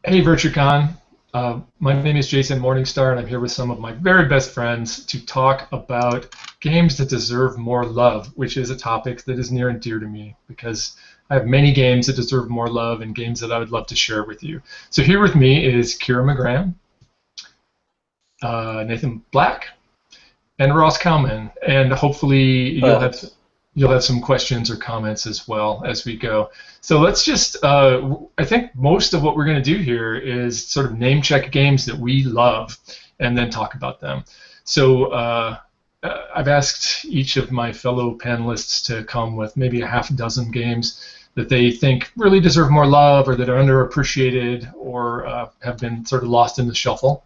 Hey, Virtuacon. My name is Jason Morningstar, and I'm here with some of my very best friends to talk about games that deserve more love, which is a topic that is near and dear to me because I have many games that deserve more love and games that I would love to share with you. So here with me is Kira Magrann, Nathan Black, and Ross Cowman, and hopefully you'll have some questions or comments as well as we go. So let's just, I think most of what we're going to do here is sort of name check games that we love and then talk about them. So I've asked each of my fellow panelists to come with maybe a half dozen games that they think really deserve more love or that are underappreciated or have been sort of lost in the shuffle.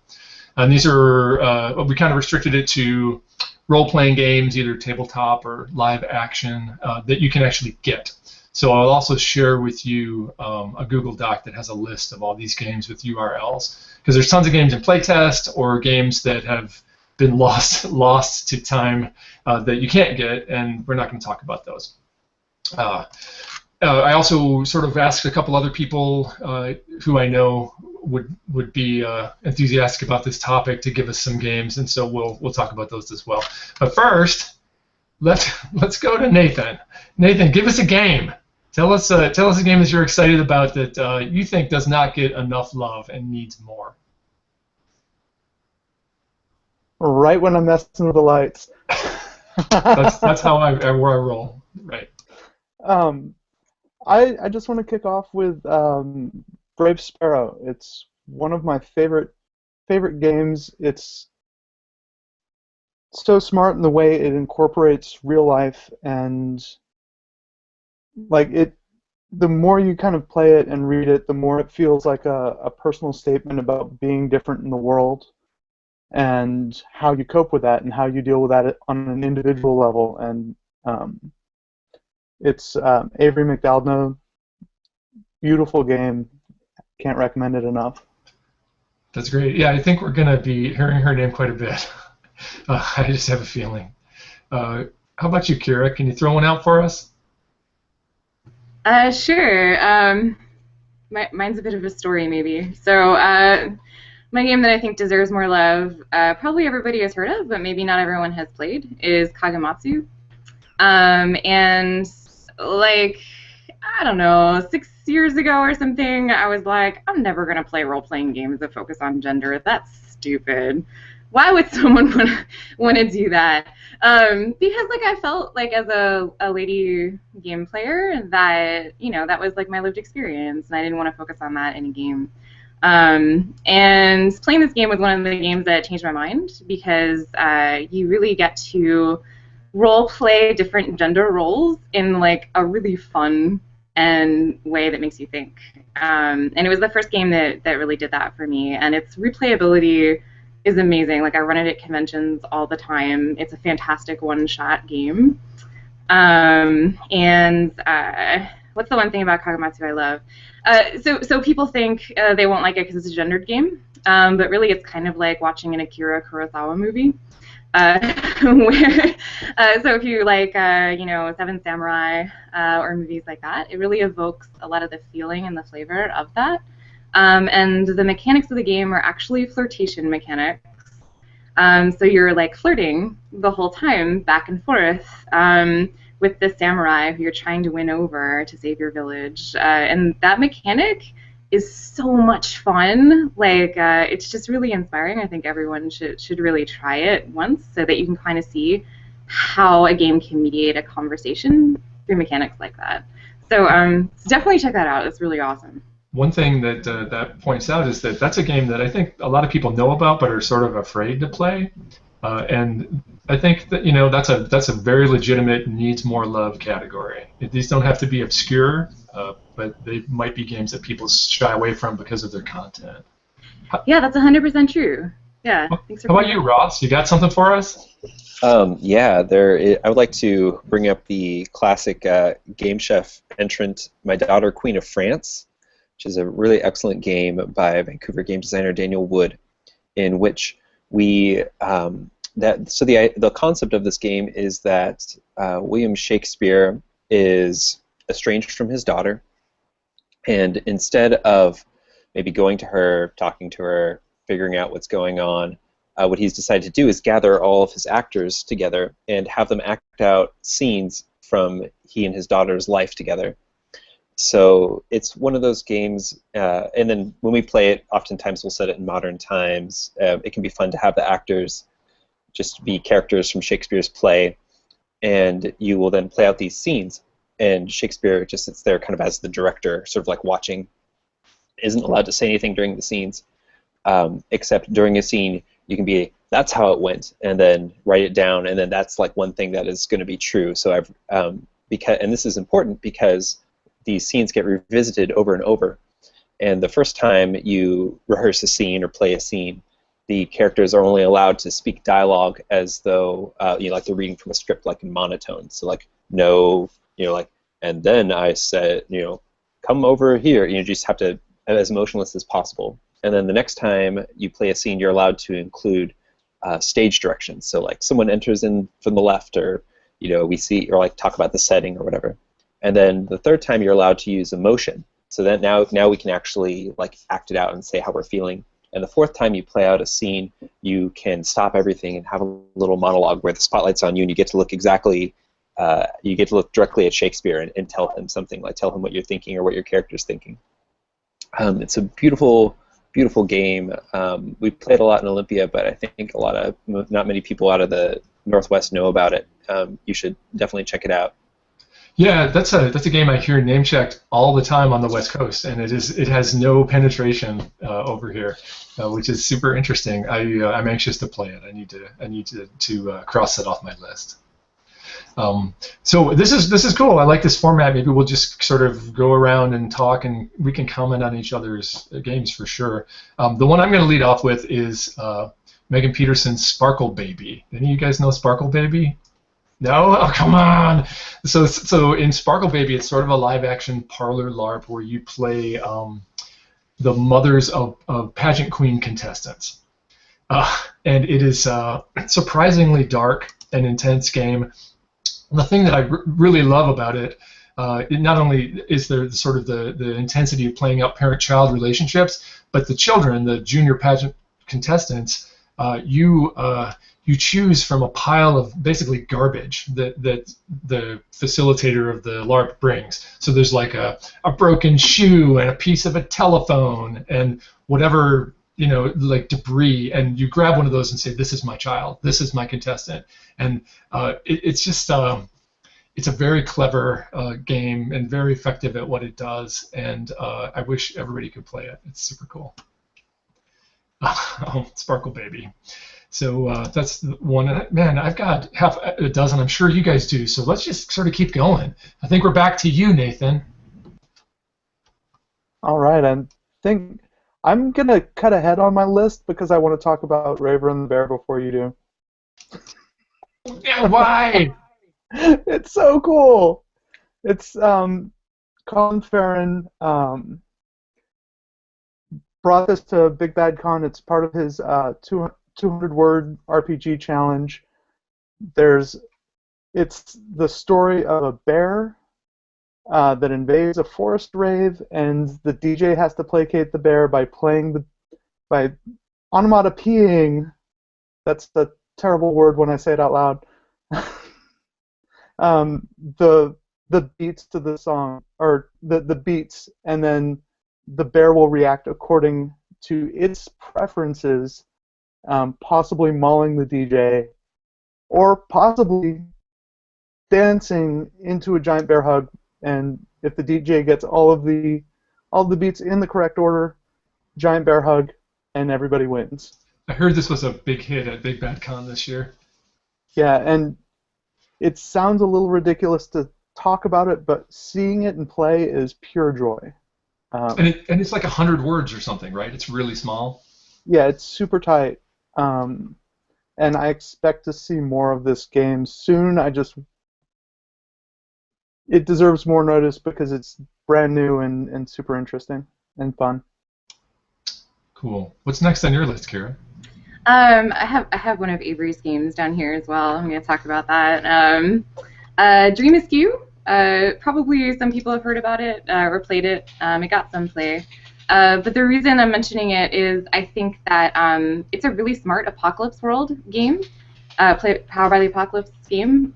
And these are, we kind of restricted it to role-playing games, either tabletop or live action, that you can actually get. So I'll also share with you a Google Doc that has a list of all these games with URLs, because there's tons of games in playtest or games that have been lost to time that you can't get, and we're not going to talk about those. I also sort of asked a couple other people who I know would be enthusiastic about this topic to give us some games, and so we'll talk about those as well. But first, let's go to Nathan. Nathan, give us a game. Tell us a game that you're excited about that you think does not get enough love and needs more. Right when I'm messing with the lights. that's how where I roll. Right. I just want to kick off with Grape Sparrow. It's one of my favorite games. It's so smart in the way it incorporates real life, and like the more you kind of play it and read it, the more it feels like a personal statement about being different in the world and how you cope with that and how you deal with that on an individual level. And it's Avery McDowell. Beautiful game. Can't recommend it enough. That's great. Yeah, I think we're going to be hearing her name quite a bit. I just have a feeling. How about you, Kira? Can you throw one out for us? Sure. Mine's a bit of a story, maybe. So my game that I think deserves more love, probably everybody has heard of, but maybe not everyone has played, is Kagamatsu. And like, I don't know, 6 years ago or something, I was like, I'm never going to play role-playing games that focus on gender. That's stupid. Why would someone want to do that? Because like I felt like as a lady game player that, you know, that was like my lived experience, and I didn't want to focus on that in a game. And playing this game was one of the games that changed my mind, because you really get to role play different gender roles in like a really fun and way that makes you think. And it was the first game that really did that for me, and its replayability is amazing. Like, I run it at conventions all the time. It's a fantastic one-shot game. And what's the one thing about Kagamatsu I love? So people think they won't like it because it's a gendered game, but really it's kind of like watching an Akira Kurosawa movie. Where, so if you like, you know, Seven Samurai or movies like that, it really evokes a lot of the feeling and the flavor of that. And the mechanics of the game are actually flirtation mechanics. So you're like flirting the whole time, back and forth, with the samurai who you're trying to win over to save your village. And that mechanic is so much fun. Like, it's just really inspiring. I think everyone should really try it once so that you can kind of see how a game can mediate a conversation through mechanics like that. So definitely check that out. It's really awesome. One thing that that points out is that that's a game that I think a lot of people know about but are sort of afraid to play. And I think that, you know, that's a very legitimate needs more love category. These don't have to be obscure, but they might be games that people shy away from because of their content. Yeah, that's 100% true. Yeah. Thanks for How about you, Ross? You got something for us? Yeah, I would like to bring up the classic Game Chef entrant, My Daughter, Queen of France, which is a really excellent game by Vancouver game designer Daniel Wood, in which we the concept of this game is that William Shakespeare is estranged from his daughter, and instead of maybe going to her, talking to her, figuring out what's going on. What he's decided to do is gather all of his actors together and have them act out scenes from he and his daughter's life together. So it's one of those games, and then when we play it, oftentimes we'll set it in modern times. It can be fun to have the actors just be characters from Shakespeare's play, and you will then play out these scenes, and Shakespeare just sits there kind of as the director, sort of like watching, isn't allowed to say anything during the scenes, except during a scene you can be, that's how it went, and then write it down, and then that's like one thing that is going to be true. So and this is important because these scenes get revisited over and over, and the first time you rehearse a scene or play a scene, the characters are only allowed to speak dialogue as though like they're reading from a script, like in monotone. So like, no, like, and then I said, come over here. You just have to as emotionless as possible. And then the next time you play a scene, you're allowed to include stage directions. So like someone enters in from the left, or we see, or like talk about the setting or whatever. And then the third time you're allowed to use emotion. So that now we can actually like act it out and say how we're feeling. And the fourth time you play out a scene, you can stop everything and have a little monologue where the spotlight's on you, and you get to look directly at Shakespeare and tell him something, like tell him what you're thinking or what your character's thinking. It's a beautiful, beautiful game. We played a lot in Olympia, but I think not many people out of the Northwest know about it. You should definitely check it out. Yeah, that's a game I hear name checked all the time on the West Coast, and it has no penetration over here, which is super interesting. I'm anxious to play it. I need to cross it off my list. So this is cool. I like this format. Maybe we'll just sort of go around and talk, and we can comment on each other's games for sure. The one I'm going to lead off with is Megan Peterson's Sparkle Baby. Any of you guys know Sparkle Baby? No? Oh, come on! So in Sparkle Baby, it's sort of a live-action parlor LARP where you play the mothers of pageant queen contestants. And it is a surprisingly dark and intense game. The thing that I really love about it, it not only is there sort of the intensity of playing out parent-child relationships, but the children, the junior pageant contestants, you choose from a pile of basically garbage that the facilitator of the LARP brings. So there's like a broken shoe and a piece of a telephone and whatever, like debris, and you grab one of those and say, this is my child, this is my contestant. And it's just, it's a very clever game and very effective at what it does, and I wish everybody could play it. It's super cool. Sparkle Baby. So that's one. Man, I've got half a dozen. I'm sure you guys do. So let's just sort of keep going. I think we're back to you, Nathan. All right. I think I'm going to cut ahead on my list because I want to talk about Raver and the Bear before you do. Yeah, why? It's so cool. It's Colin Farron brought this to Big Bad Con. It's part of his 200-word RPG challenge. It's the story of a bear that invades a forest rave, and the DJ has to placate the bear by onomatopoeing. That's a terrible word when I say it out loud. The beats to the song, or the beats, and then the bear will react according to its preferences, possibly mauling the DJ, or possibly dancing into a giant bear hug. And if the DJ gets all the beats in the correct order, giant bear hug, and everybody wins. I heard this was a big hit at Big Bad Con this year. Yeah, and it sounds a little ridiculous to talk about it, but seeing it and play is pure joy. And it's like 100 words or something, right? It's really small. Yeah, it's super tight. And I expect to see more of this game soon. It deserves more notice because it's brand new and super interesting and fun. Cool. What's next on your list, Kira? I have one of Avery's games down here as well. I'm going to talk about that. Dream Askew. Probably some people have heard about it or played it. It got some play. But the reason I'm mentioning it is I think that it's a really smart apocalypse world game, Powered by the Apocalypse game,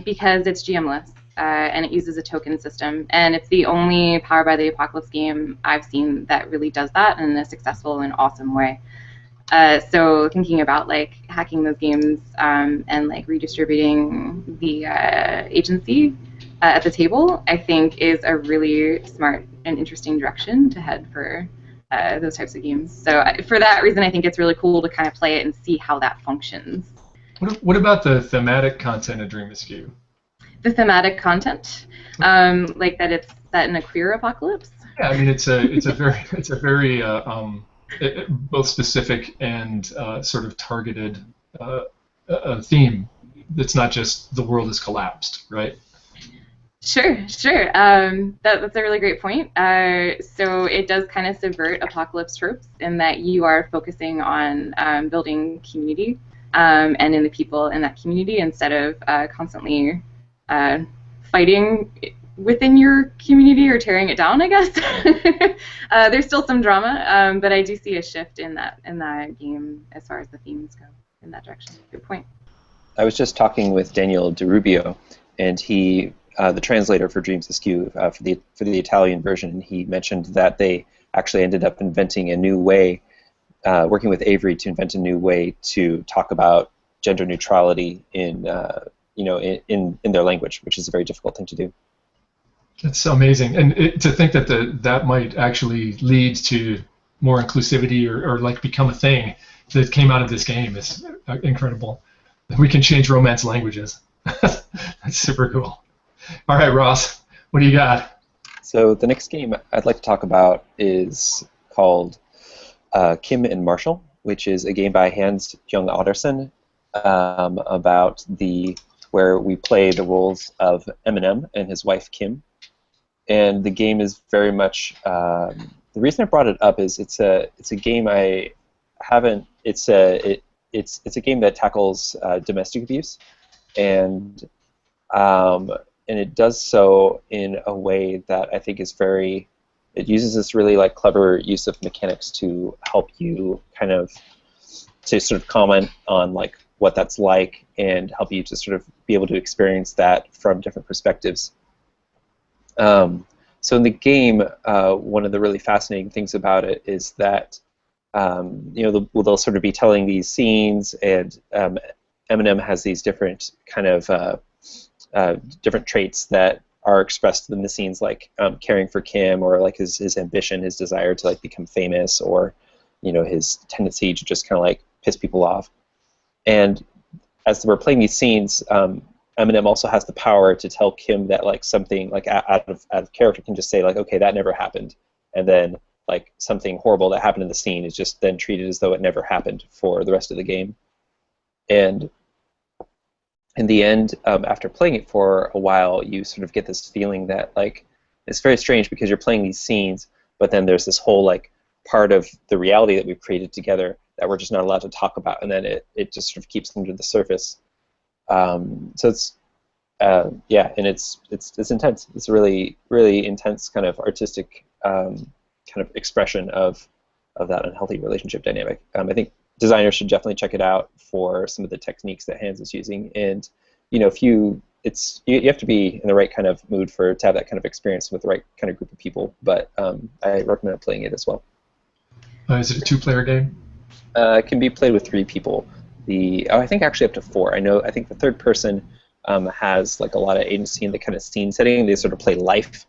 because it's GM-less and it uses a token system. And it's the only Powered by the Apocalypse game I've seen that really does that in a successful and awesome way. So thinking about like hacking those games and like redistributing the agency at the table, I think is a really smart and interesting direction to head for those types of games. So for that reason, I think it's really cool to kind of play it and see how that functions. What about the thematic content of Dream Askew? The thematic content, like that it's set in a queer apocalypse. Yeah, I mean it's a very both specific and sort of targeted theme. It's not just the world has collapsed, right? Sure. That's a really great point. So it does kind of subvert apocalypse tropes in that you are focusing on building community and in the people in that community instead of constantly fighting within your community or tearing it down, I guess. There's still some drama, but I do see a shift in that game as far as the themes go in that direction. Good point. I was just talking with Daniel DiRubio, and he, the translator for Dreams Askew for the Italian version, and he mentioned that they actually ended up inventing a new way, working with Avery to invent a new way to talk about gender neutrality in their language, which is a very difficult thing to do. That's amazing, and to think that that might actually lead to more inclusivity or like become a thing that came out of this game is incredible. We can change romance languages. That's super cool. All right, Ross, what do you got? So the next game I'd like to talk about is called Kim and Marshall, which is a game by Hans Jung Ottersen about where we play the roles of Eminem and his wife Kim. And the game is very much the reason I brought it up is it's a game I haven't it's a game that tackles domestic abuse, and it does so in a way that I think is it uses this really like clever use of mechanics to help you to sort of comment on like what that's like and help you to sort of be able to experience that from different perspectives. So in the game, one of the really fascinating things about it is that they'll sort of be telling these scenes, and Eminem has these different kind of different traits that are expressed in the scenes, like caring for Kim, or like his ambition, his desire to like become famous, or his tendency to just kind of like piss people off. And as we're playing these scenes, Eminem also has the power to tell Kim that like something like out of character can just say like, okay, that never happened, and then like something horrible that happened in the scene is just then treated as though it never happened for the rest of the game. And in the end, after playing it for a while, you sort of get this feeling that like it's very strange because you're playing these scenes, but then there's this whole like part of the reality that we've created together that we're just not allowed to talk about, and then it just sort of keeps under the surface. So it's and it's intense. It's a really really intense kind of artistic kind of expression of that unhealthy relationship dynamic. I think designers should definitely check it out for some of the techniques that Hans is using, and if you have to be in the right kind of mood to have that kind of experience with the right kind of group of people. But I recommend playing it as well. Is it a two-player game? It can be played with 3 people. I think actually up to 4. I think the third person has like a lot of agency in the kind of scene setting. They sort of play life,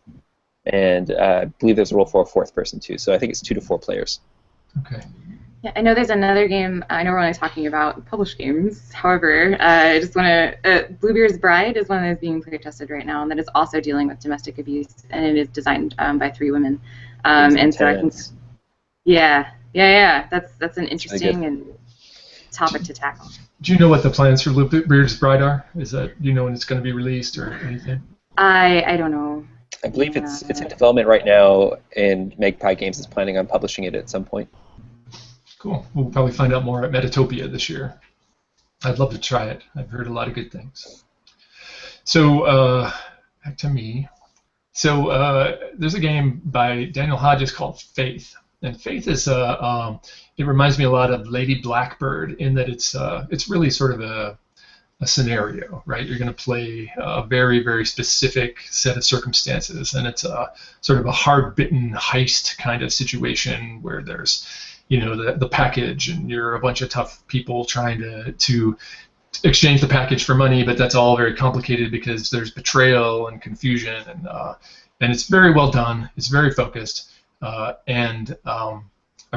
and I believe there's a role for a 4th person too. So I think it's 2 to 4 players. Okay. Yeah, I know there's another game. I know we're only talking about published games. However, I just want to. Bluebeard's Bride is one that is being play tested right now, and that is also dealing with domestic abuse, and it is designed by 3 women. And so I think. Yeah. That's an interesting and topic to tackle. Do you know what the plans for Bluebeard's Bride are? Do you know when it's going to be released or anything? I don't know. I believe it's in development right now, and Magpie Games is planning on publishing it at some point. Cool. We'll probably find out more at Metatopia this year. I'd love to try it. I've heard a lot of good things. So back to me. So there's a game by Daniel Hodges called Faith, and Faith is it reminds me a lot of Lady Blackbird in that it's really sort of a scenario, right? You're going to play a very, very specific set of circumstances, and it's a sort of a hard-bitten heist kind of situation where there's, the package, and you're a bunch of tough people trying to exchange the package for money, but that's all very complicated because there's betrayal and confusion, and it's very well done. It's very focused, and I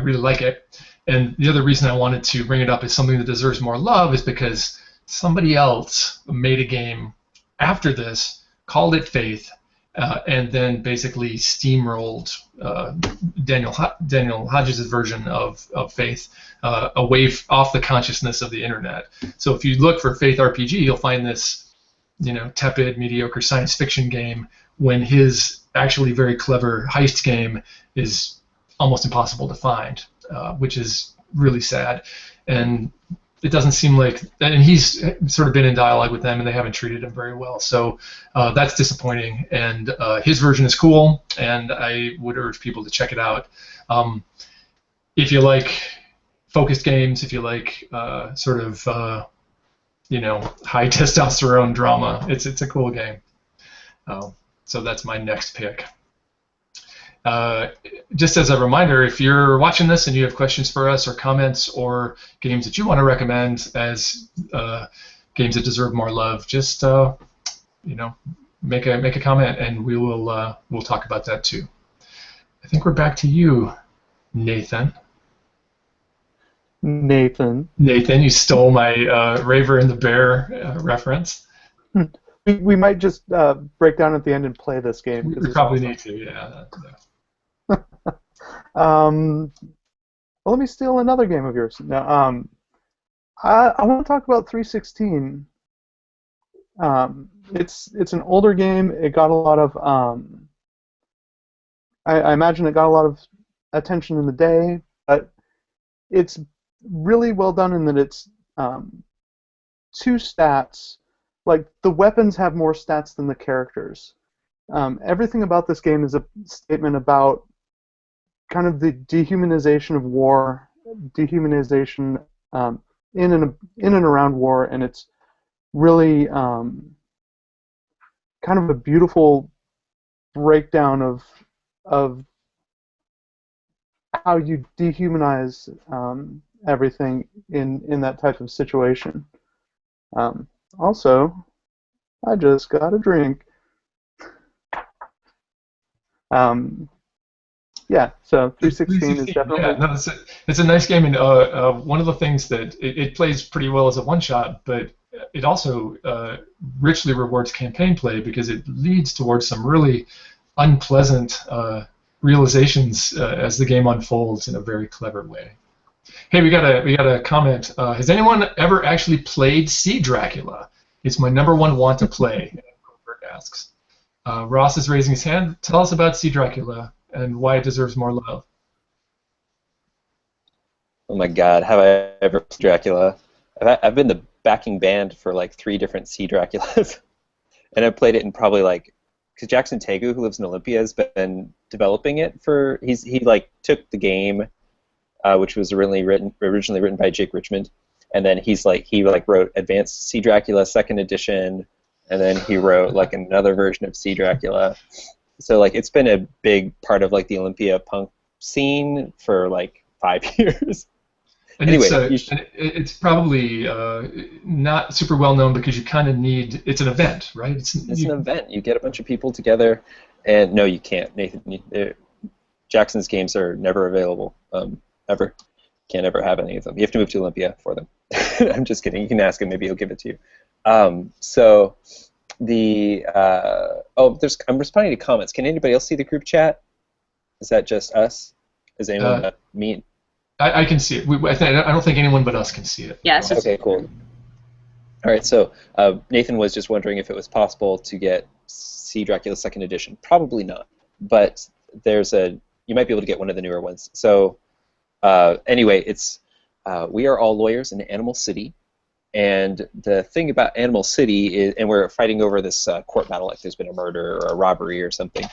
really like it. And the other reason I wanted to bring it up as something that deserves more love is because somebody else made a game after this, called it Faith, and then basically steamrolled Daniel Hodges' version of Faith away off the consciousness of the internet. So if you look for Faith RPG, you'll find this, tepid, mediocre science fiction game when his actually very clever heist game is almost impossible to find, which is really sad. And it doesn't seem like, and he's sort of been in dialogue with them, and they haven't treated him very well. So that's disappointing. And his version is cool, and I would urge people to check it out. If you like focused games, if you like sort of high testosterone drama, it's a cool game. So that's my next pick. Just as a reminder, if you're watching this and you have questions for us or comments or games that you want to recommend as games that deserve more love, just make a comment, and we'll talk about that too. I think we're back to you, Nathan. Nathan, you stole my Raver and the Bear reference. We might just break down at the end and play this game. We probably need to, yeah. Well, let me steal another game of yours. Now, I want to talk about 316. It's an older game. It got a lot of I imagine it got a lot of attention in the day, but it's really well done in that it's two stats. Like, the weapons have more stats than the characters. Everything about this game is a statement about kind of the dehumanization of war, dehumanization in and around war, and it's really kind of a beautiful breakdown of how you dehumanize everything in that type of situation. Also, I just got a drink. Yeah, so 316 is definitely... Yeah, no, it's a nice game, and one of the things that it plays pretty well as a one-shot, but it also richly rewards campaign play because it leads towards some really unpleasant realizations as the game unfolds in a very clever way. Hey, we got a comment. Has anyone ever actually played Sea Dracula? It's my #1 want to play, Robert asks. Ross is raising his hand. Tell us about Sea Dracula and why it deserves more love. Oh my God, have I ever played Dracula? I've been the backing band for like 3 different Sea Draculas, and I've played it in probably because Jackson Tegu, who lives in Olympia, has been developing it for. He took the game, which was originally written by Jake Richmond, and then he wrote Advanced Sea Dracula 2nd edition, and then he wrote another version of Sea Dracula. So it's been a big part of the Olympia punk scene for 5 years. And anyway, it's probably not super well known because you kind of need. It's an event, right? It's an event. You get a bunch of people together, and no, you can't, Nathan. Jackson's games are never available, ever. Can't ever have any of them. You have to move to Olympia for them. I'm just kidding. You can ask him. Maybe he'll give it to you. So the I'm responding to comments. Can anybody else see the group chat? Is that just us? Is anyone but me? I can see it. I don't think anyone but us can see it. Yeah, it's just... Okay, cool. All right, so Nathan was just wondering if it was possible to get Sea Dracula 2nd edition. Probably not, but you might be able to get one of the newer ones. So anyway, it's we are all lawyers in Animal City, And the thing about Animal City is, and we're fighting over this court battle, like there's been a murder or a robbery or something.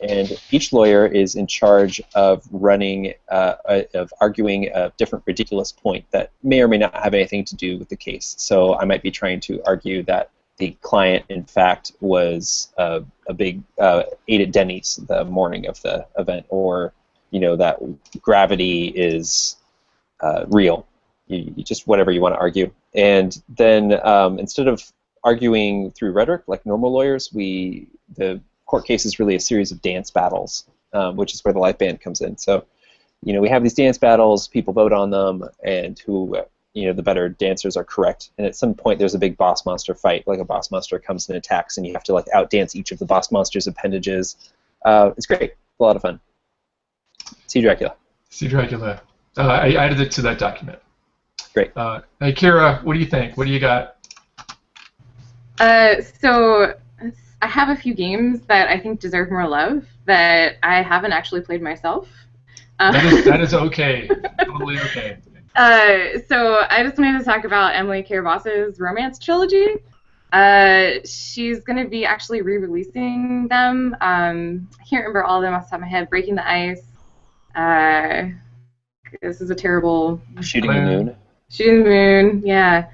And each lawyer is in charge of running, of arguing a different ridiculous point that may or may not have anything to do with the case. So I might be trying to argue that the client, in fact, was a big ate at Denny's the morning of the event, or that gravity is real. You just whatever you want to argue. And then instead of arguing through rhetoric like normal lawyers, the court case is really a series of dance battles, which is where the live band comes in. So, we have these dance battles, people vote on them, and who, the better dancers are correct. And at some point there's a big boss monster fight, like a boss monster comes and attacks, and you have to like outdance each of the boss monster's appendages. It's great, a lot of fun. See Dracula. See Dracula. I added it to that document. Great. Hey, Kira, what do you think? What do you got? So I have a few games that I think deserve more love that I haven't actually played myself. That is okay. Totally okay. So I just wanted to talk about Emily Kiraboss's romance trilogy. She's going to be actually re-releasing them. I can't remember all of them off the top of my head. Breaking the Ice. This is a terrible... Shooting the Moon. Shooting the Moon, yeah.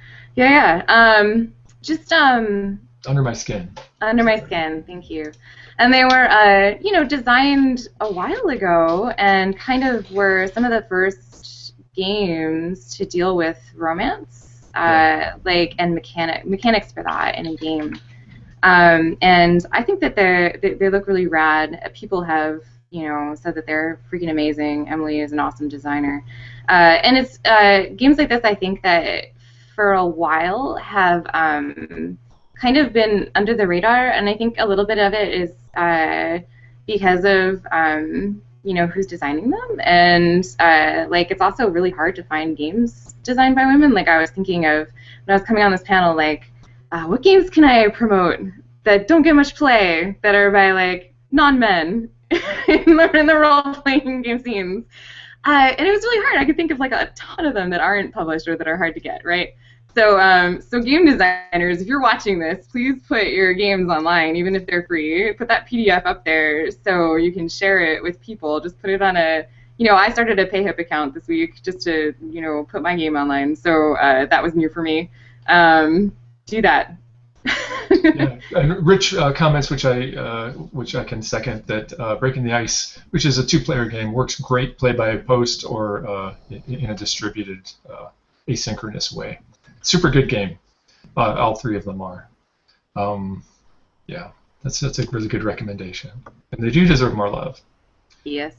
Just Under My Skin. Under My Skin, thank you. And they were, designed a while ago and kind of were some of the first games to deal with romance, and mechanics for that in a game. And I think that they look really rad. People have, said that they're freaking amazing. Emily is an awesome designer. And it's games like this, I think, that for a while have kind of been under the radar, and I think a little bit of it is because of who's designing them, and it's also really hard to find games designed by women. Like I was thinking of when I was coming on this panel, what games can I promote that don't get much play that are by non-men in the role-playing game scenes, and it was really hard. I could think of a ton of them that aren't published or that are hard to get, right? So game designers, if you're watching this, please put your games online, even if they're free. Put that PDF up there so you can share it with people. Just put it on a, I started a PayHip account this week just to, put my game online. So that was new for me. Do that. Yeah, and Rich comments, which I can second, that Breaking the Ice, which is a two-player game, works great play by post or in a distributed asynchronous way. Super good game. All three of them are. Yeah, that's a really good recommendation, and they do deserve more love. Yes.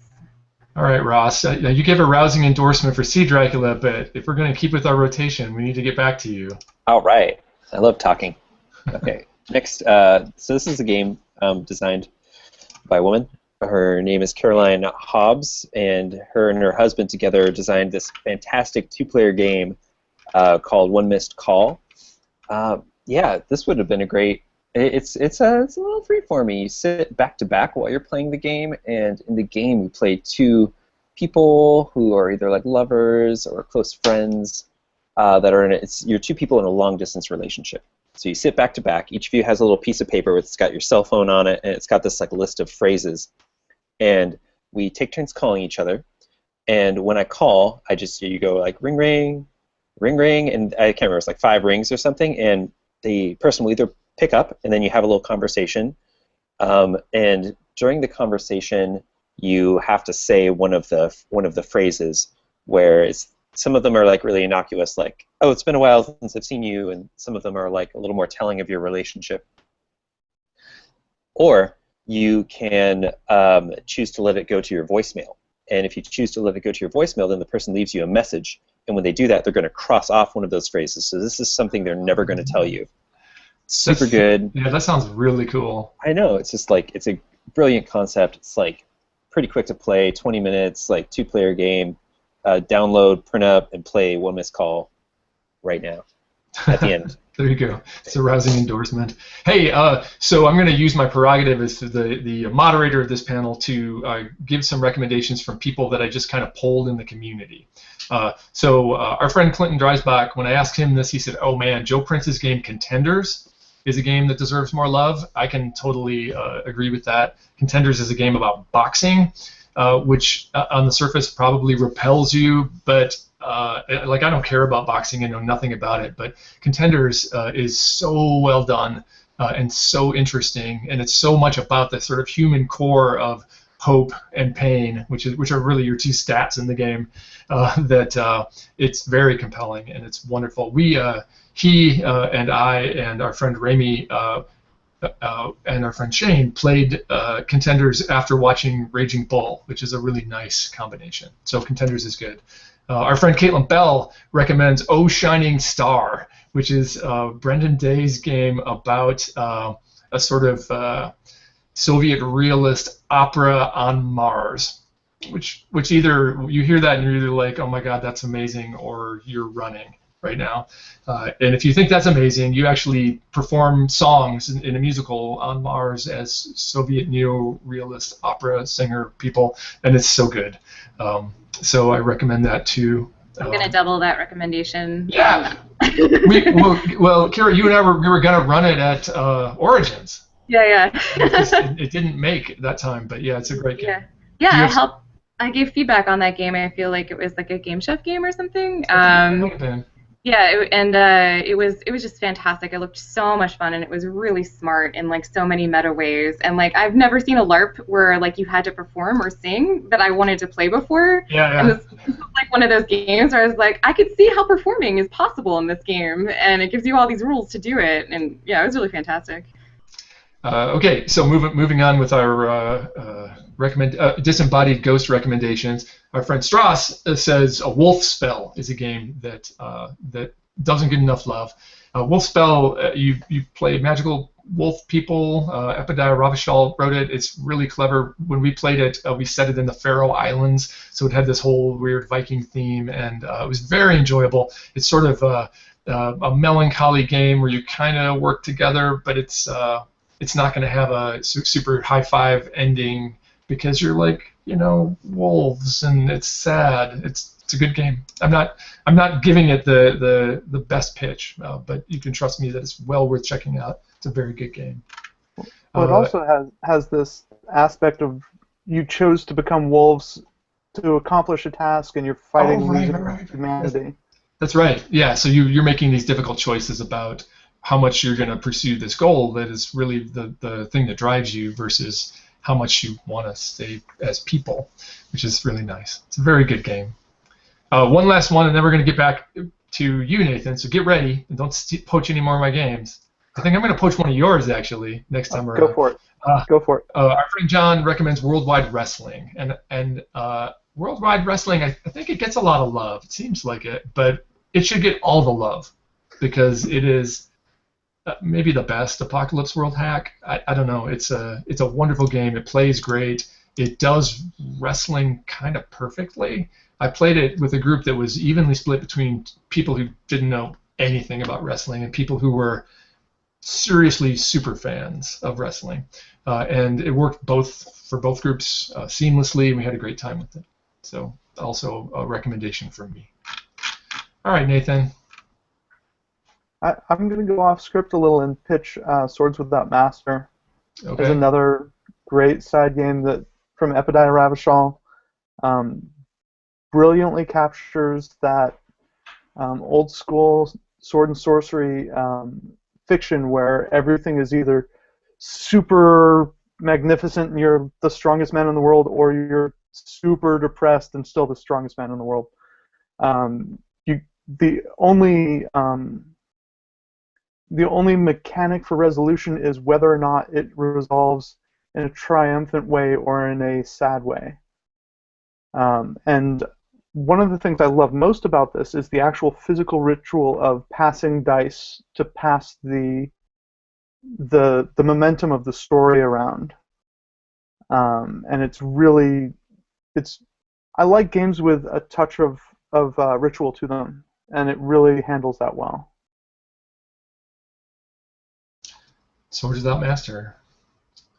All right, Ross, you gave a rousing endorsement for See Dracula, but if we're going to keep with our rotation, we need to get back to you. All right. I love talking. Okay. Next, so this is a game designed by a woman. Her name is Caroline Hobbs, and her husband together designed this fantastic two-player game called One Missed Call. Yeah, this would have been a great... It's a little freeformy. You sit back to back while you're playing the game, and in the game you play two people who are either lovers or close friends that are you're two people in a long-distance relationship. So you sit back to back. Each of you has a little piece of paper it's got your cell phone on it, and it's got this list of phrases. And we take turns calling each other. And when I call, you go ring, ring, ring, ring, and I can't remember, it's 5 rings or something, and the person will either pick up, and then you have a little conversation. And during the conversation, you have to say one of the phrases, where some of them are really innocuous, oh, it's been a while since I've seen you, and some of them are a little more telling of your relationship. Or you can choose to let it go to your voicemail. And if you choose to let it go to your voicemail, then the person leaves you a message. And when they do that, they're going to cross off one of those phrases. So this is something they're never going to tell you. Super good. Yeah, that sounds really cool. I know. It's just it's a brilliant concept. It's pretty quick to play, 20 minutes, two-player game. Download, print up, and play One Missed Call right now. at the end. There you go. It's a rousing endorsement. Hey, so I'm going to use my prerogative as the moderator of this panel to give some recommendations from people that I just kind of polled in the community. So our friend Clinton Dreisbach, when I asked him this, he said, "Oh man, Joe Prince's game Contenders is a game that deserves more love." I can totally agree with that. Contenders is a game about boxing, which on the surface probably repels you, but like I don't care about boxing and know nothing about it, but Contenders is so well done and so interesting, and it's so much about the sort of human core of hope and pain, which are really your two stats in the game, that it's very compelling and it's wonderful. He and I and our friend Rami and our friend Shane played Contenders after watching Raging Bull, which is a really nice combination. So Contenders is good. Our friend Caitlin Bell recommends Oh Shining Star, which is Brendan Day's game about a sort of Soviet realist opera on Mars, which either you hear that and you're either like, oh my God, that's amazing, or you're running right now. And if you think that's amazing, you actually perform songs in a musical on Mars as Soviet neo-realist opera singer people, and it's so good. So I recommend that too. I'm going to double that recommendation. Yeah. well, Kira, you and I were going to run it at Origins. Yeah. It didn't make that time, but yeah, it's a great game. Yeah, I gave feedback on that game. I feel like it was like a Game Chef game or something. It was just fantastic. It looked so much fun, and it was really smart in like so many meta ways. And like I've never seen a LARP where like you had to perform or sing that I wanted to play before. Yeah. And this was like one of those games where I was like, I could see how performing is possible in this game, and it gives you all these rules to do it. And yeah, it was really fantastic. Okay, so moving on with our disembodied ghost recommendations. Our friend Strauss says a Wolf Spell is a game that doesn't get enough love. Wolf Spell, you play magical wolf people. Epidaya Ravachol wrote it. It's really clever. When we played it, we set it in the Faroe Islands, so it had this whole weird Viking theme, and it was very enjoyable. It's sort of a melancholy game where you kind of work together, but it's not going to have a super high five ending because you're like, wolves, and it's sad. It's a good game. I'm not giving it the best pitch, but you can trust me that it's well worth checking out. It's a very good game. Well, it also has this aspect of you chose to become wolves to accomplish a task, and you're fighting humanity. That's right. Yeah. So you're making these difficult choices about how much you're going to pursue this goal that is really the thing that drives you versus how much you want to stay as people, which is really nice. It's a very good game. One last one, and then we're going to get back to you, Nathan. So get ready and don't poach any more of my games. I think I'm going to poach one of yours, actually, next time around. Go for it. Go for it. Our friend John recommends Worldwide Wrestling. And Worldwide Wrestling, I think it gets a lot of love. It seems like it. But it should get all the love because it is maybe the best Apocalypse World hack. I don't know. It's a wonderful game. It plays great. It does wrestling kind of perfectly. I played it with a group that was evenly split between people who didn't know anything about wrestling and people who were seriously super fans of wrestling. And it worked for both groups seamlessly, and we had a great time with it. So also a recommendation from me. All right, Nathan. I'm going to go off script a little and pitch Swords Without Master. Okay. There's another great side game that from Epidaya Ravachol. Brilliantly captures that old school sword and sorcery fiction where everything is either super magnificent and you're the strongest man in the world, or you're super depressed and still the strongest man in the world. The only mechanic for resolution is whether or not it resolves in a triumphant way or in a sad way. And one of the things I love most about this is the actual physical ritual of passing dice to pass the momentum of the story around. And I like games with a touch of ritual to them, and it really handles that well. Swords Without Master.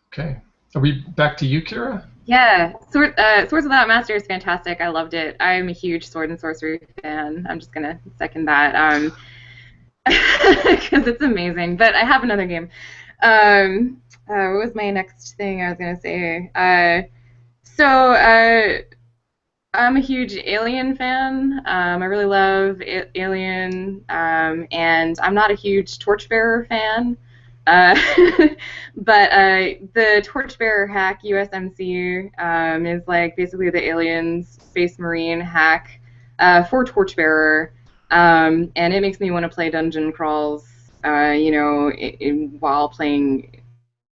Okay. Are we back to you, Kira? Yeah, Swords Without Master is fantastic. I loved it. I'm a huge sword and sorcery fan. I'm just gonna second that because it's amazing. But I have another game. What was my next thing I was gonna say? I'm a huge Alien fan. I really love Alien, and I'm not a huge Torchbearer fan. Uh, but the Torchbearer hack USMC is like basically the Aliens Space Marine hack for Torchbearer, and it makes me want to play dungeon crawls, while playing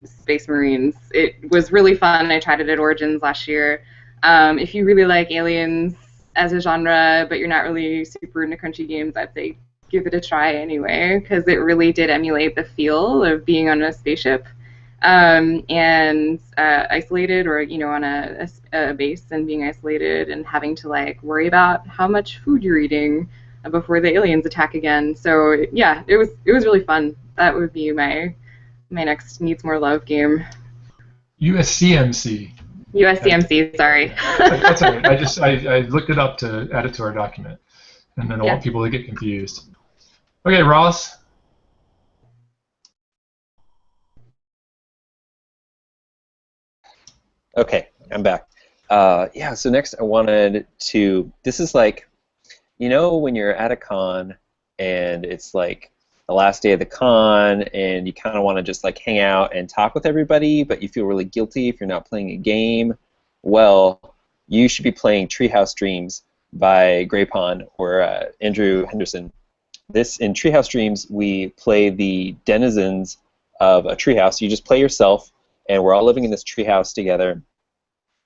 Space Marines. It was really fun. I tried it at Origins last year. If you really like Aliens as a genre, but you're not really super into crunchy games, I'd say give it a try anyway, because it really did emulate the feel of being on a spaceship and isolated, or on a base and being isolated and having to like worry about how much food you're eating before the aliens attack again. So yeah, it was really fun. That would be my next Needs More Love game. USCMC. USCMC, sorry. That's all right. I looked it up to add it to our document, and then I want people to get confused. Okay, Ross. Okay, I'm back. Yeah, so next I wanted to, this is like, when you're at a con and it's like the last day of the con and you kind of want to just like hang out and talk with everybody, but you feel really guilty if you're not playing a game. Well, you should be playing Treehouse Dreams by Grape or Andrew Henderson. In Treehouse Dreams, we play the denizens of a treehouse. You just play yourself, and we're all living in this treehouse together.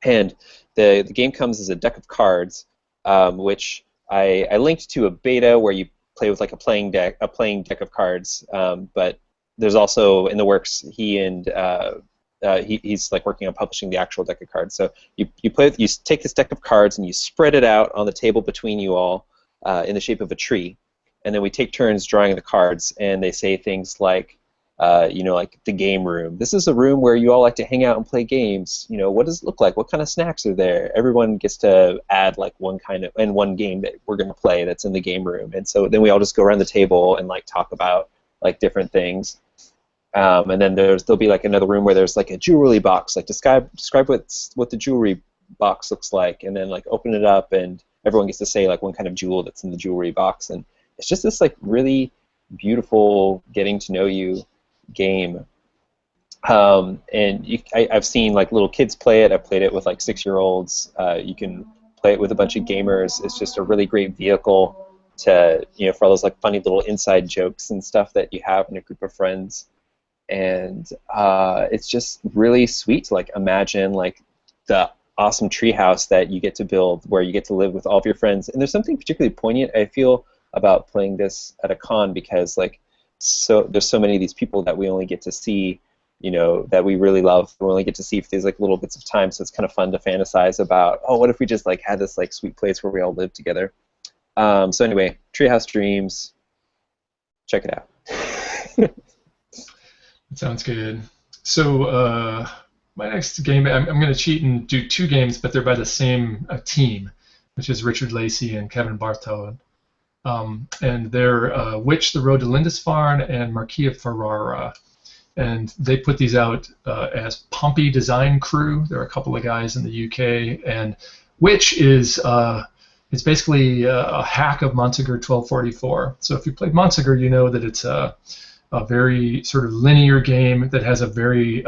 And the game comes as a deck of cards, which I linked to a beta where you play with like a playing deck of cards. But there's also in the works. He's like working on publishing the actual deck of cards. So you take this deck of cards and you spread it out on the table between you all in the shape of a tree. And then we take turns drawing the cards, and they say things like, like the game room. This is a room where you all like to hang out and play games. What does it look like? What kind of snacks are there? Everyone gets to add like one game that we're going to play that's in the game room. And so then we all just go around the table and like talk about like different things. And then there'll be like another room where there's like a jewelry box. Like describe what the jewelry box looks like, and then like open it up, and everyone gets to say like one kind of jewel that's in the jewelry box. And it's just this like beautiful getting to know you game. And I've seen like little kids play it. I've played it with like 6-year-olds. You can play it with a bunch of gamers. It's just a really great vehicle to for all those like funny little inside jokes and stuff that you have in a group of friends. And it's just really sweet to like imagine like the awesome treehouse that you get to build, where you get to live with all of your friends. And there's something particularly poignant, I feel, about playing this at a con, because like there's so many of these people that we only get to see, that we really love. We only get to see for these like little bits of time. So it's kind of fun to fantasize about, oh, what if we just like had this like sweet place where we all live together. So anyway, Treehouse Dreams, check it out. That sounds good. So my next game, I'm going to cheat and do 2 games, but they're by the same team, which is Richard Lacey and Kevin Barthold. And they're Witch, The Road to Lindisfarne, and Marquis of Ferrara. And they put these out as Pompey Design Crew. There are a couple of guys in the UK. And Witch is it's basically a hack of Montsegur 1244. So if you played Montsegur, you know that it's a very sort of linear game that has a very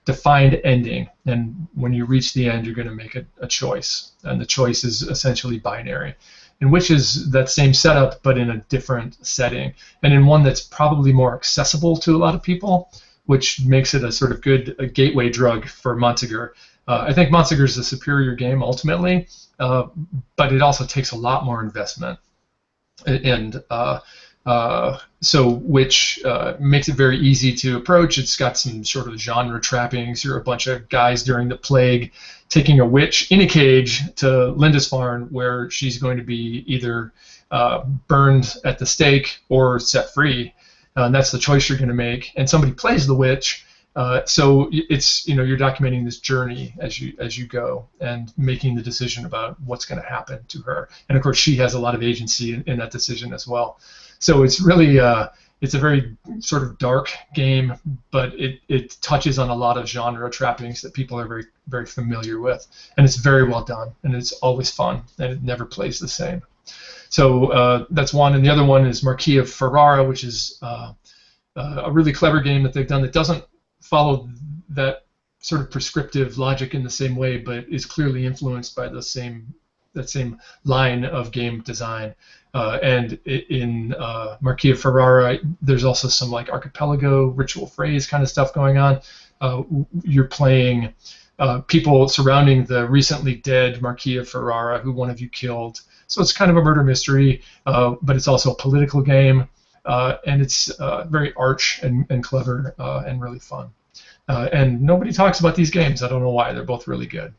defined ending. And when you reach the end, you're going to make a choice. And the choice is essentially binary. And Witch is that same setup, but in a different setting, and in one that's probably more accessible to a lot of people, which makes it a sort of good gateway drug for Montsegur. I think Montsegur is a superior game ultimately, but it also takes a lot more investment. And so Witch makes it very easy to approach. It's got some sort of genre trappings. You're a bunch of guys during the plague taking a witch in a cage to Lindisfarne, where she's going to be either burned at the stake or set free. and that's the choice you're going to make. And somebody plays the witch, so it's you're documenting this journey as you go and making the decision about what's going to happen to her. And of course, she has a lot of agency in that decision as well. So it's really it's a very sort of dark game, but it touches on a lot of genre trappings that people are very, very familiar with. And it's very well done, and it's always fun, and it never plays the same. So that's one. And the other one is Marquis of Ferrara, which is a really clever game that they've done that doesn't follow that sort of prescriptive logic in the same way, but is clearly influenced by that same line of game design. And in Marquis of Ferrara, there's also some like archipelago, ritual phrase kind of stuff going on. You're playing people surrounding the recently dead Marquis of Ferrara, who one of you killed. So it's kind of a murder mystery, but it's also a political game, and it's very arch and clever and really fun. And nobody talks about these games. I don't know why. They're both really good.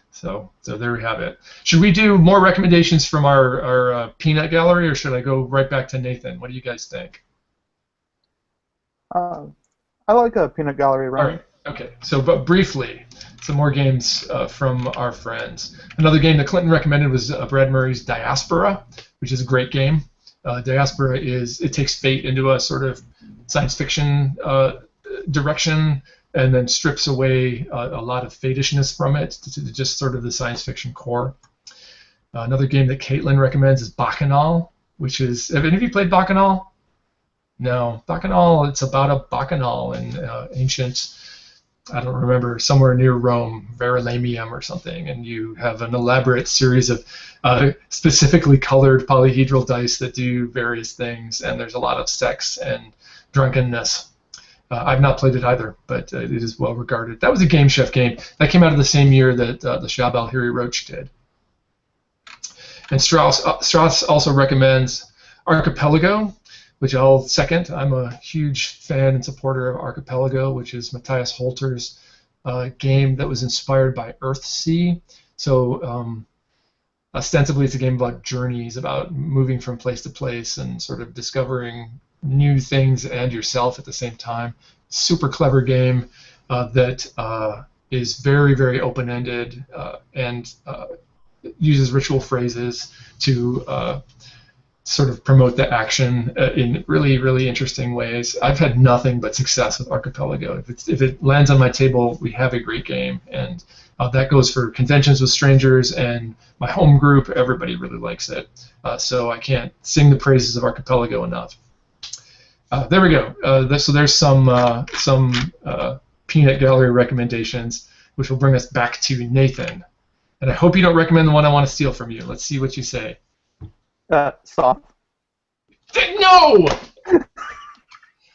So there we have it. Should we do more recommendations from our peanut gallery, or should I go right back to Nathan? What do you guys think? I like a peanut gallery run. All right. Okay. So, but briefly, some more games from our friends. Another game that Clinton recommended was Brad Murray's Diaspora, which is a great game. Diaspora takes fate into a sort of science fiction direction, and then strips away a lot of fatishness from it to just sort of the science fiction core. Another game that Caitlin recommends is Bacchanal, which is... Have any of you played Bacchanal? No. Bacchanal, it's about a bacchanal in ancient, I don't remember, somewhere near Rome, Verulamium or something, and you have an elaborate series of specifically colored polyhedral dice that do various things, and there's a lot of sex and drunkenness. I've not played it either, but it is well regarded. That was a Game Chef game. That came out of the same year that the Shab al-Hiri Roach did. And Strauss also recommends Archipelago, which I'll second. I'm a huge fan and supporter of Archipelago, which is Matthias Holter's game that was inspired by Earthsea. So ostensibly it's a game about journeys, about moving from place to place and sort of discovering new things and yourself at the same time. Super clever game that is very, very open-ended and uses ritual phrases to sort of promote the action in really, really interesting ways. I've had nothing but success with Archipelago. If it lands on my table, we have a great game, and that goes for conventions with strangers and my home group. Everybody really likes it, so I can't sing the praises of Archipelago enough. There we go. So there's some peanut gallery recommendations, which will bring us back to Nathan. And I hope you don't recommend the one I want to steal from you. Let's see what you say. Soft. No!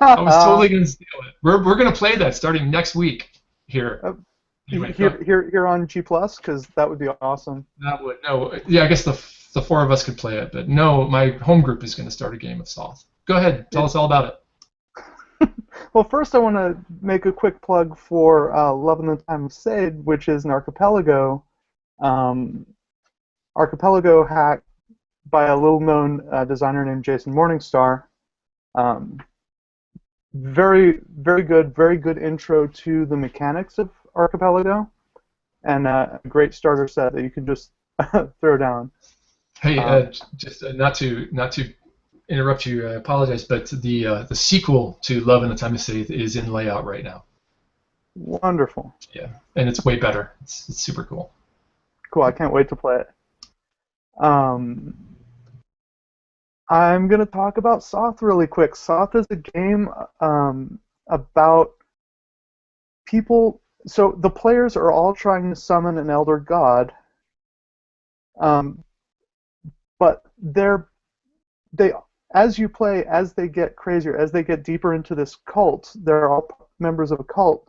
I was totally going to steal it. We're going to play that starting next week here. Anyway, here on G+, because that would be awesome. That would, no. Yeah, I guess the four of us could play it, but no, my home group is going to start a game of Soth. Go ahead, tell us all about it. Well, first I want to make a quick plug for Love in the Time of Sade, which is an archipelago. Archipelago hack by a little-known designer named Jason Morningstar. Very, very good intro to the mechanics of Archipelago, and a great starter set that you can just throw down. Hey, just not to interrupt you, I apologize, but the sequel to Love in the Time of Sade is in layout right now. Wonderful. Yeah, and it's way better. It's super cool. Cool, I can't wait to play it. I'm going to talk about Soth really quick. Soth is a game about people. So the players are all trying to summon an elder god, but as you play, as they get crazier, as they get deeper into this cult, they're all members of a cult.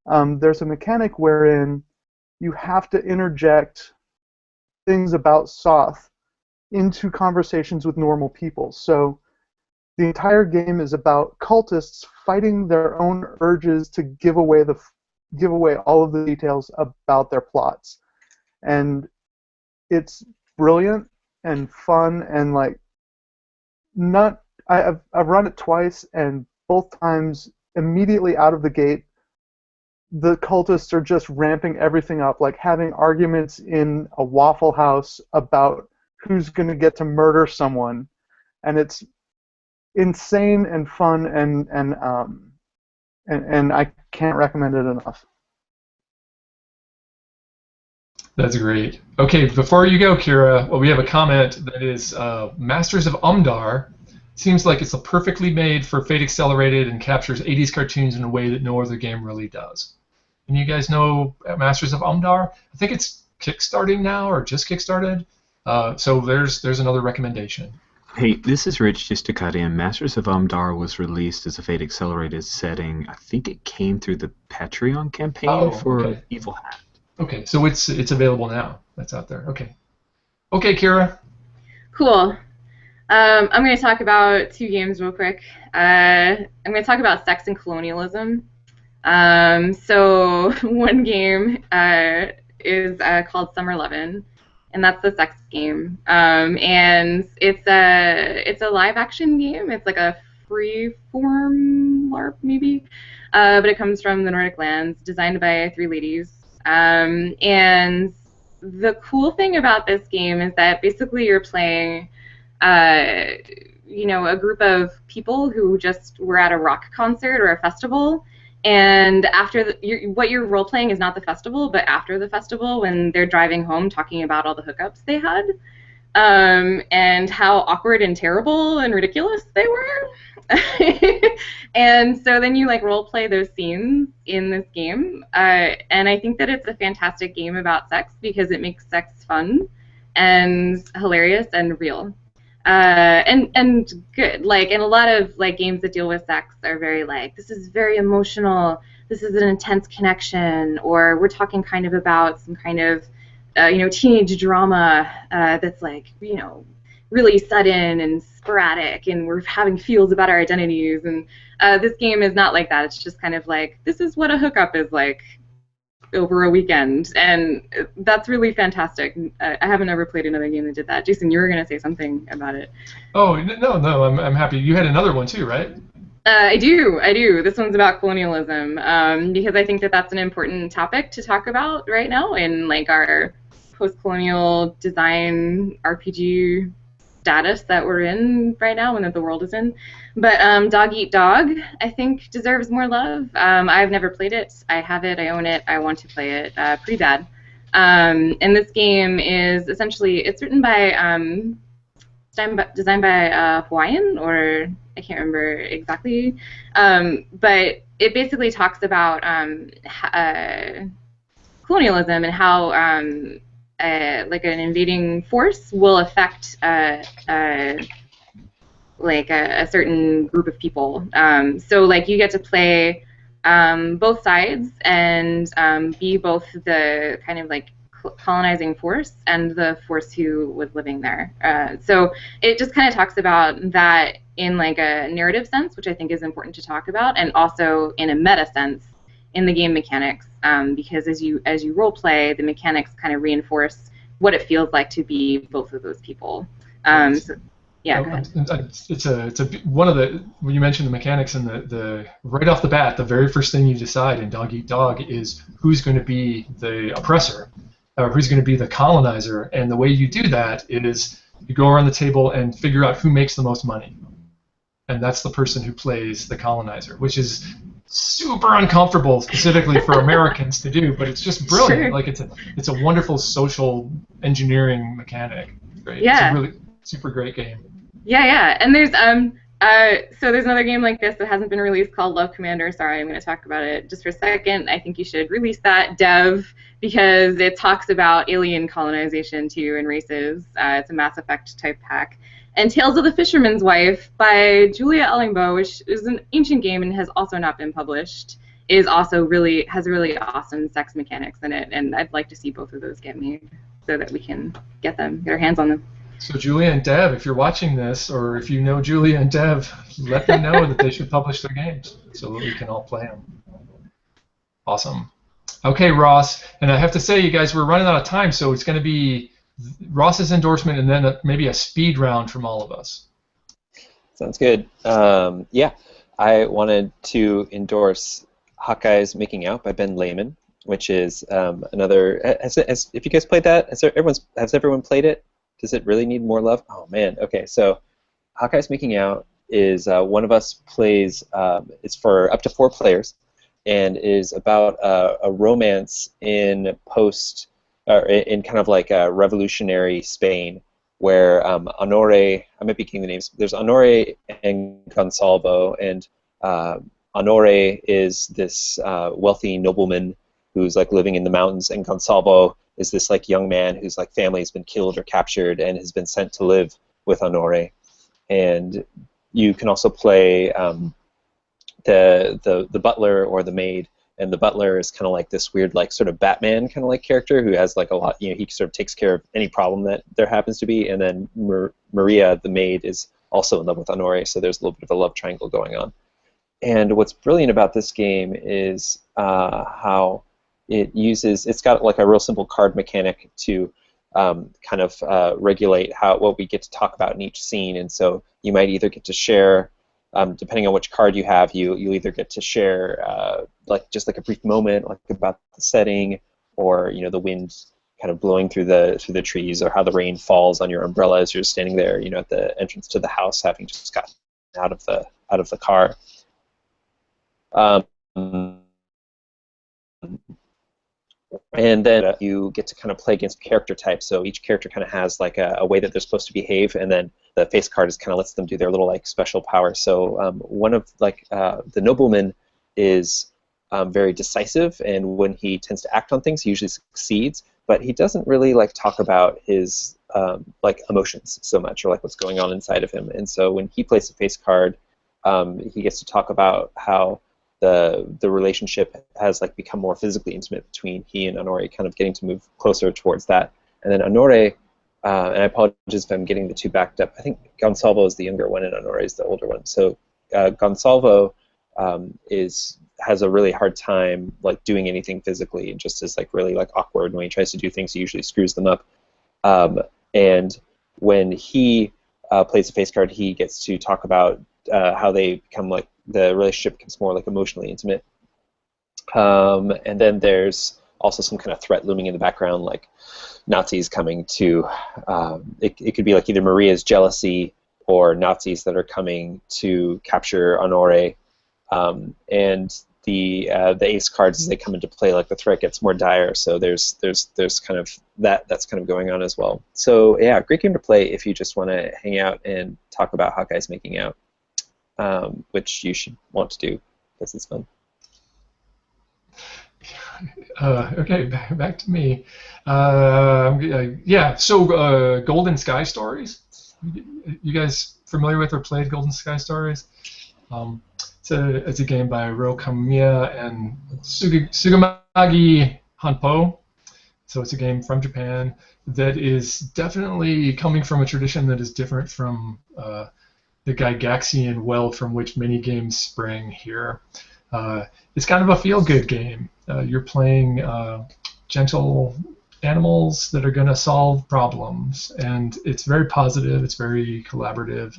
There's a mechanic wherein you have to interject things about Soth into conversations with normal people. So the entire game is about cultists fighting their own urges to give away all of the details about their plots. And it's brilliant and fun and like not I've run it twice, and both times, immediately out of the gate, the cultists are just ramping everything up, like having arguments in a Waffle House about who's going to get to murder someone, and it's insane and fun, and I can't recommend it enough. That's great. Okay, before you go, Kira, well, we have a comment that is Masters of Umdar seems like it's perfectly made for Fate Accelerated and captures 80s cartoons in a way that no other game really does. And you guys know Masters of Umdar? I think it's kickstarting now or just kickstarted. So there's another recommendation. Hey, this is Rich, just to cut in. Masters of Umdar was released as a Fate Accelerated setting. I think it came through the Patreon campaign for Evil Hat. Okay, so it's available now. That's out there. Okay. Okay, Kira. Cool. I'm going to talk about 2 games real quick. I'm going to talk about sex and colonialism. So one game is called Summer Lovin', and that's the sex game. And it's a live action game. It's like a free form LARP maybe, but it comes from the Nordic lands, designed by 3 ladies. And the cool thing about this game is that basically you're playing, a group of people who just were at a rock concert or a festival, and after what you're role playing is not the festival, but after the festival when they're driving home talking about all the hookups they had, and how awkward and terrible and ridiculous they were. And so then you role play those scenes in this game, and I think that it's a fantastic game about sex because it makes sex fun and hilarious and real, and good. And a lot of games that deal with sex are very this is very emotional, this is an intense connection, or we're talking kind of about some kind of teenage drama that's really sudden and sporadic, and we're having feels about our identities, and this game is not like that. It's just kind of this is what a hookup is like over a weekend, and that's really fantastic. I haven't ever played another game that did that. Jason, you were going to say something about it. Oh, no, I'm happy. You had another one too, right? I do. This one's about colonialism, because I think that that's an important topic to talk about right now in our post-colonial design RPG status that we're in right now and that the world is in. But Dog Eat Dog, I think, deserves more love. I've never played it. I have it. I own it. I want to play it pretty bad. And this game is essentially, it's written by, designed by Hawaiian, or I can't remember exactly. But it basically talks about colonialism and how an invading force will affect a certain group of people. So you get to play both sides and be both the kind of colonizing force and the force who was living there. So it just kind of talks about that in a narrative sense, which I think is important to talk about, and also in a meta sense in the game mechanics, because as you role play, the mechanics kind of reinforce what it feels like to be both of those people. So, yeah, go ahead. It's one of the, when you mentioned the mechanics, and the right off the bat, the very first thing you decide in Dog Eat Dog is who's going to be the oppressor, or who's going to be the colonizer, and the way you do that is you go around the table and figure out who makes the most money, and that's the person who plays the colonizer, which is super uncomfortable specifically for Americans to do, but it's just brilliant. Sure. It's a wonderful social engineering mechanic. Great. Yeah. It's a really super great game. Yeah. And there's so there's another game like this that hasn't been released called Love Commander. Sorry, I'm going to talk about it just for a second. I think you should release that, Dev, because it talks about alien colonization too and races. It's a Mass Effect type pack. And Tales of the Fisherman's Wife by Julia Ellingbo, which is an ancient game and has also not been published, is also has really awesome sex mechanics in it, and I'd like to see both of those get made so that we can get our hands on them. So Julia and Dev, if you're watching this, or if you know Julia and Dev, let them know that they should publish their games so that we can all play them. Awesome. Okay, Ross, and I have to say, you guys, we're running out of time, so it's going to be Ross's endorsement and then maybe a speed round from all of us. Sounds good. Yeah, I wanted to endorse Hawkeye's Making Out by Ben Lehman, which is another. If you guys played that, has everyone played it? Does it really need more love? Oh man. Okay, so Hawkeye's Making Out is one of us plays. It's for up to 4 players, and is about a romance in in kind of like a revolutionary Spain, where Honore, I might be getting the names. There's Honore and Gonsalvo, and Honore is this wealthy nobleman who's like living in the mountains, and Gonsalvo is this like young man whose like family has been killed or captured and has been sent to live with Honore. And you can also play the butler or the maid, and the butler is kind of like this weird like sort of Batman kind of like character who has like a lot, you know, he sort of takes care of any problem that there happens to be, and then Maria, the maid, is also in love with Honore, so there's a little bit of a love triangle going on. And what's brilliant about this game is how it's got like a real simple card mechanic to kind of regulate what we get to talk about in each scene, and so you might either get to share, depending on which card you have, you either get to share like just like a brief moment, like about the setting, or you know the wind kind of blowing through the trees, or how the rain falls on your umbrella as you're standing there, you know, at the entrance to the house, having just gotten out of the car. And then you get to kind of play against character types. So each character kind of has like a way that they're supposed to behave, and then the face card just kind of lets them do their little like special power. So one of like the nobleman is very decisive, and when he tends to act on things, he usually succeeds. But he doesn't really like talk about his like emotions so much, or like what's going on inside of him. And so when he plays a face card, he gets to talk about how the relationship has like become more physically intimate between he and Honore, kind of getting to move closer towards that. And then Honore, and I apologize if I'm getting the two backed up. I think Gonsalvo is the younger one and Honore is the older one. So Gonsalvo has a really hard time like doing anything physically, and just is like really like awkward. When he tries to do things, he usually screws them up. And when he plays a face card, he gets to talk about how they become like the relationship becomes more like emotionally intimate. And then there's also some kind of threat looming in the background, like Nazis coming to. It could be like either Maria's jealousy or Nazis that are coming to capture Honore. And the ace cards, as they come into play, like the threat gets more dire. So there's kind of that's kind of going on as well. So yeah, great game to play if you just want to hang out and talk about Hawkeye's Making Out, which you should want to do because it's fun. Okay, back to me. Yeah, so Golden Sky Stories. You guys familiar with or played Golden Sky Stories? It's a game by Ro Kamiya and Sugamagi Hanpo. So it's a game from Japan that is definitely coming from a tradition that is different from the Gygaxian well from which many games sprang here. It's kind of a feel-good game. You're playing gentle animals that are going to solve problems, and it's very positive, it's very collaborative,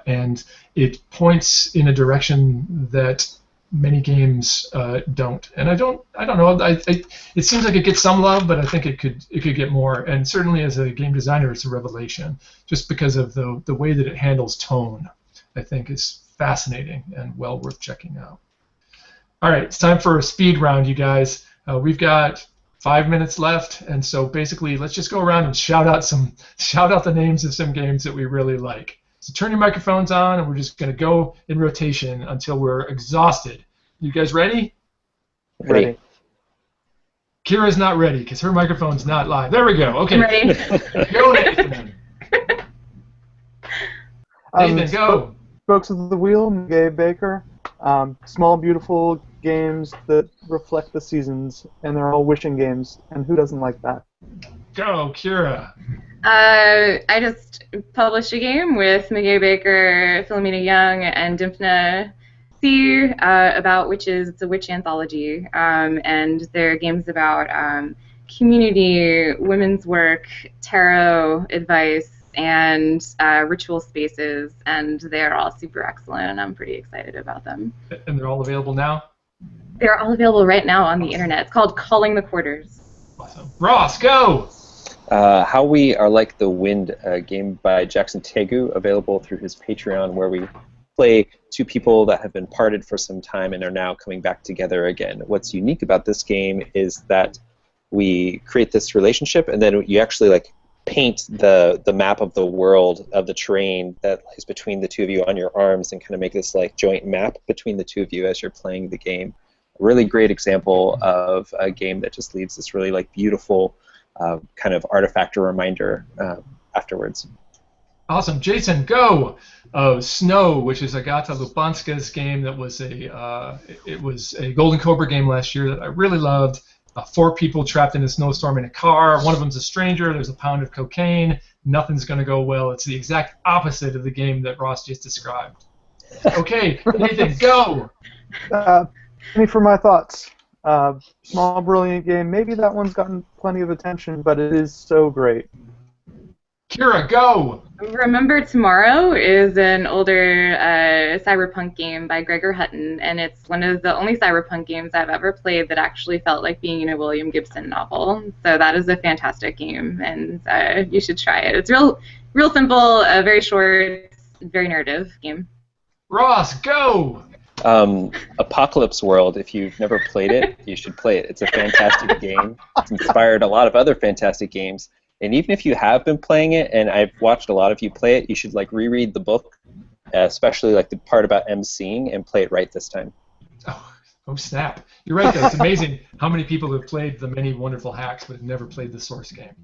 and it points in a direction that many games don't. And I don't know. It seems like it gets some love, but I think it could get more. And certainly as a game designer, it's a revelation, just because of the way that it handles tone. I think is fascinating and well worth checking out. All right, it's time for a speed round, you guys. We've got 5 minutes left, and so basically, let's just go around and shout out the names of some games that we really like. So turn your microphones on, and we're just going to go in rotation until we're exhausted. You guys ready? Ready. Kira's not ready because her microphone's not live. There we go. Okay. I'm ready. Go, Nathan. Nathan, go. Spokes of the Wheel, Gabe Baker. Small, beautiful games that reflect the seasons, and they're all wishing games, and who doesn't like that? Go, Kira. I just published a game with Miguel Baker, Philomena Young, and Dimpna C about witches. It's a witch anthology, and they're games about community, women's work, tarot advice, and ritual spaces, and they're all super excellent, and I'm pretty excited about them. And they're all available now? They're all available right now on the internet. It's called Calling the Quarters. Awesome. Ross, go! How We Are Like the Wind, a game by Jackson Tegu, available through his Patreon, where we play two people that have been parted for some time and are now coming back together again. What's unique about this game is that we create this relationship, and then you actually like paint the map of the world, of the terrain that lies between the two of you on your arms, and kind of make this like joint map between the two of you as you're playing the game. A really great example of a game that just leaves this really like beautiful kind of artifact or reminder afterwards. Awesome. Jason, go! Snow, which is Agata Lubanska's game that was it was a Golden Cobra game last year that I really loved. 4 people trapped in a snowstorm in a car. One of them's a stranger. There's a pound of cocaine. Nothing's going to go well. It's the exact opposite of the game that Ross just described. Okay, Nathan, go! Any for my thoughts. Small, brilliant game. Maybe that one's gotten plenty of attention, but it is so great. Kira, go! Remember Tomorrow is an older cyberpunk game by Gregor Hutton, and it's one of the only cyberpunk games I've ever played that actually felt like being in a William Gibson novel. So that is a fantastic game, and you should try it. It's real simple, very short, very narrative game. Ross, go! Apocalypse World, if you've never played it, you should play it. It's a fantastic game. It's inspired a lot of other fantastic games. And even if you have been playing it, and I've watched a lot of you play it, you should like reread the book, especially like the part about emceeing, and play it right this time. Oh snap! You're right though. It's amazing how many people have played the many wonderful hacks but have never played the source game.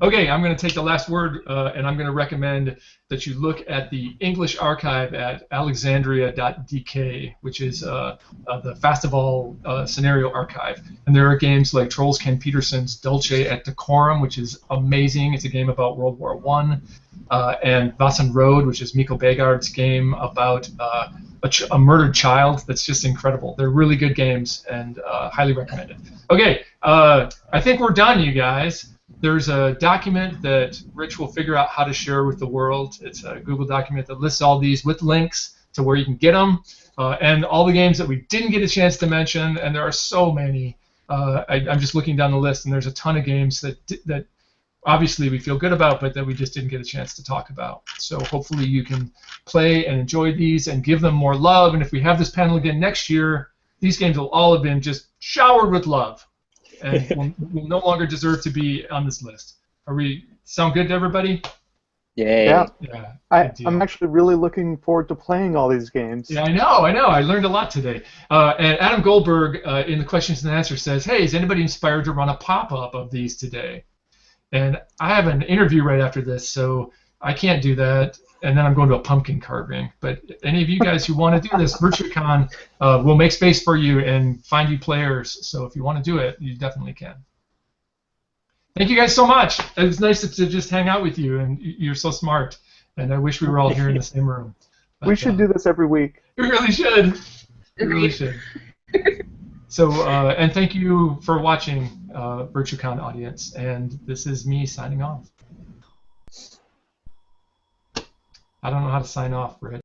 Okay, I'm going to take the last word, and I'm going to recommend that you look at the English archive at alexandria.dk, which is the Fastival scenario archive. And there are games like Trolls Ken Peterson's Dulce et Decorum, which is amazing. It's a game about World War I. And Vasan Road, which is Miko Begard's game about a murdered child. That's just incredible. They're really good games, and highly recommended. Okay, I think we're done, you guys. There's a document that Rich will figure out how to share with the world. It's a Google document that lists all these with links to where you can get them, and all the games that we didn't get a chance to mention, and there are so many. I'm just looking down the list, and there's a ton of games that obviously we feel good about, but that we just didn't get a chance to talk about. So hopefully you can play and enjoy these and give them more love, and if we have this panel again next year, these games will all have been just showered with love. And will no longer deserve to be on this list. Sound good to everybody? Yay. Yeah. I'm Deal. actually really looking forward to playing all these games. Yeah, I know. I learned a lot today. And Adam Goldberg in the questions and answers says, hey, is anybody inspired to run a pop-up of these today? And I have an interview right after this, so I can't do that. And then I'm going to a pumpkin carving. But any of you guys who want to do this, Virtuacon will make space for you and find you players. So if you want to do it, you definitely can. Thank you guys so much. It was nice to just hang out with you, and you're so smart. And I wish we were all here in the same room. But, we should do this every week. We really should. We really should. So, and thank you for watching, Virtuacon audience. And this is me signing off. I don't know how to sign off, Rich.